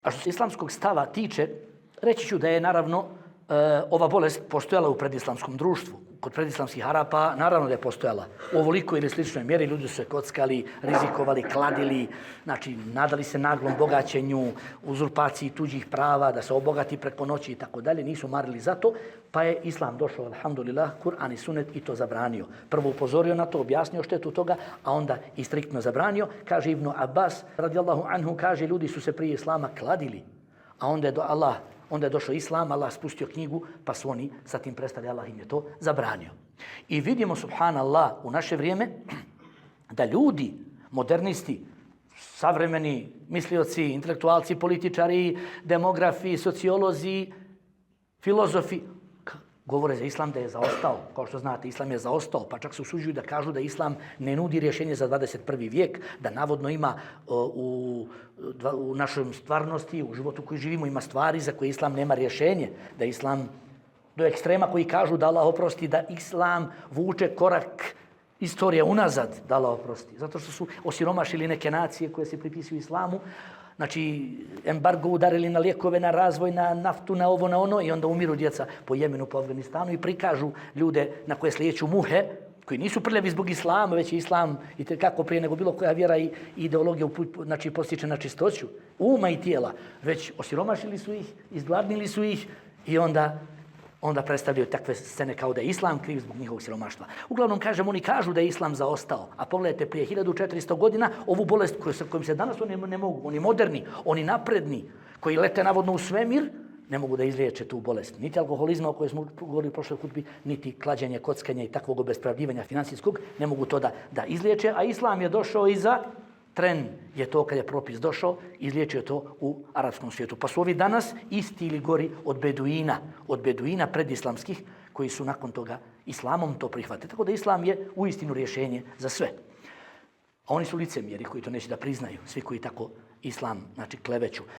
A što se islamskog stava tiče, reći ću da je naravno ova bolest postojala u predislamskom društvu. Kod predislamskih Arapa naravno da je postojala. U ovoliko ili sličnoj mjeri ljudi su se kockali, rizikovali, kladili, znači nadali se naglom bogaćenju, uzurpaciji tuđih prava, da se obogati preko noći i tako dalje. Nisu marili za to, pa je Islam došao, alhamdulillah, Kur'an i Sunnet i to zabranio. Prvo upozorio na to, objasnio štetu toga, a onda i striktno zabranio. Kaže Ibn Abbas, radijallahu anhu, kaže ljudi su se prije Islama kladili, a onda je došao Islam, Allah spustio knjigu, pa su oni sa tim prestali, Allah im je to zabranio. I vidimo, subhanallah, u naše vrijeme da ljudi, modernisti, savremeni mislioci, intelektualci, političari, demografi, sociolozi, filozofi, govore za Islam da je zaostao. Kao što znate, Islam je zaostao, pa čak se usuđuju da kažu da Islam ne nudi rješenje za 21. vijek, da navodno ima u našoj stvarnosti, u životu koji živimo, ima stvari za koje Islam nema rješenje, da Islam do ekstrema koji kažu da Allah oprosti, da Islam vuče korak istorija unazad, da Allah oprosti. Zato što su osiromašili neke nacije koje se pripisuju Islamu, znači embargo udarili na lijekove, na razvoj, na naftu, na ovo, na ono i onda umiru djeca po Jemenu, po Afganistanu i prikažu ljude na koje slijeću muhe, koji nisu prljavi zbog Islama, već je Islam i kako prije nego bilo koja vjera i ideologija znači, postiče na čistoću uma i tijela, već osiromašili su ih, izgladnili su ih i onda predstavljaju takve scene kao da je Islam kriv zbog njihovog siromaštva. Uglavnom, oni kažu da je Islam zaostao. A pogledajte, prije 1400 godina ovu bolest kojom se danas oni ne mogu, oni moderni, oni napredni, koji lete navodno u svemir, ne mogu da izliječe tu bolest. Niti alkoholizma o kojoj smo govorili u prošloj hutbi, niti klađenje, kockanje i takvog obespravljivanja financijskog, ne mogu to da izliječe. A Islam je došao i za tren je to kad je propis došao, izliječio to u arapskom svijetu. Pa su ovi danas isti ili gori od beduina predislamskih koji su nakon toga Islamom to prihvatili. Tako da Islam je uistinu rješenje za sve. A oni su licemjeri koji to neće da priznaju, svi koji tako Islam, znači kleveću.